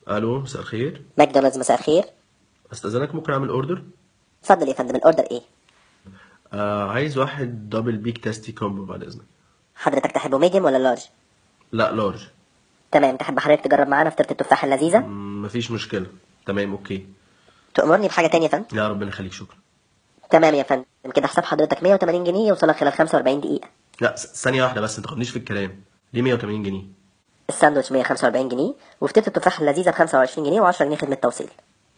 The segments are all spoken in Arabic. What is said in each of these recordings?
الو، مساء الخير. ماكدونالدز، مساء الخير. استاذنك، ممكن اعمل اوردر؟ اتفضل يا فندم، الاوردر ايه؟ عايز واحد دبل بيك تيستي كومبو بعد اذنك. حضرتك تحبه ميديوم ولا لارج؟ لا، لارج. تمام. تحب حضرتك تجرب معانا فطيرة التفاح اللذيذة؟ مفيش مشكله. تمام، اوكي. تأمرني بحاجة تانية يا فندم؟ يا ربنا يخليك، شكرا. تمام يا فندم، كده حساب حضرتك 180 جنيه يوصلك خلال 45 دقيقة. لا، ثانيه واحده بس، انت تاخدنيش في الكلام. ليه 180 جنيه؟ الساندوتش 145 جنيه، وفطيرة التفاح اللذيذة ب 25 جنيه و10 جنيه خدمة توصيل.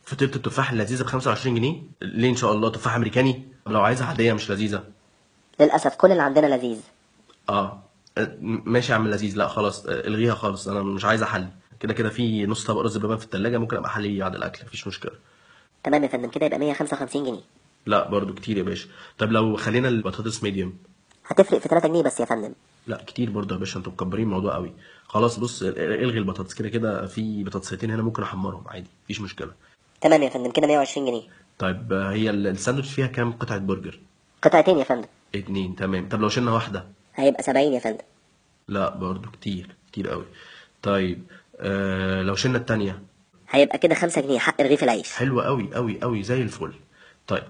فطيره التفاح اللذيذه ب 25 جنيه؟ ليه؟ ان شاء الله تفاح امريكاني؟ طب لو عايزها عاديه مش لذيذه؟ للأسف كل اللي عندنا لذيذ. اه. ماشي يا عم لذيذ. لا خلاص، الغيها خالص، انا مش عايز احلي. كده كده في نص طبق رز بلبن في التلاجة، ممكن ابقى احليه بعد الاكل، مفيش مشكله. تمام يا فندم، كده يبقى 155 جنيه. لا برضو كتير يا باشا. طب لو خلينا البطاطس ميديوم؟ هتفرق في 3 جنيه بس يا فندم. لا كتير برضه يا باشا، انتوا مكبرين الموضوع قوي. خلاص بص، الغي البطاطس. كده كده في بطاطسيتين هنا ممكن احمرهم عادي، مفيش مشكله. تمام يا فندم، كده 120 جنيه. طيب هي الساندوتش فيها كام قطعه برجر؟ قطعتين يا فندم. اتنين، تمام. طب لو شلنا واحده؟ هيبقى 70 يا فندم. لا برضه كتير كتير قوي. طيب لو شلنا التانية؟ هيبقى كده 5 جنيه حق رغيف العيش. حلوة قوي قوي قوي زي الفل. طيب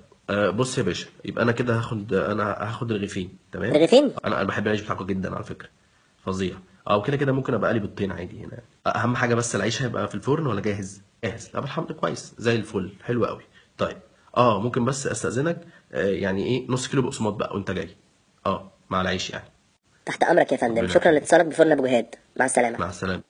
بص يا باشا، يبقى انا هاخد رغيفين، تمام. رغيفين. انا بحب العيش بتاعكم جدا على فكره. فظيع. او كده كده ممكن ابقى اقلي بيضتين عادي هنا. اهم حاجه بس العيش هيبقى في الفرن ولا جاهز؟ جاهز. طب الحمد لله، كويس زي الفل، حلو قوي. طيب ممكن بس استاذنك، يعني ايه، نص كيلو بقسماط بقى وانت جاي. مع العيش يعني. تحت امرك يا فندم، ربنا شكرا يخليك. لاتصالك بفرن ابو جهاد، مع السلامه. مع السلامه.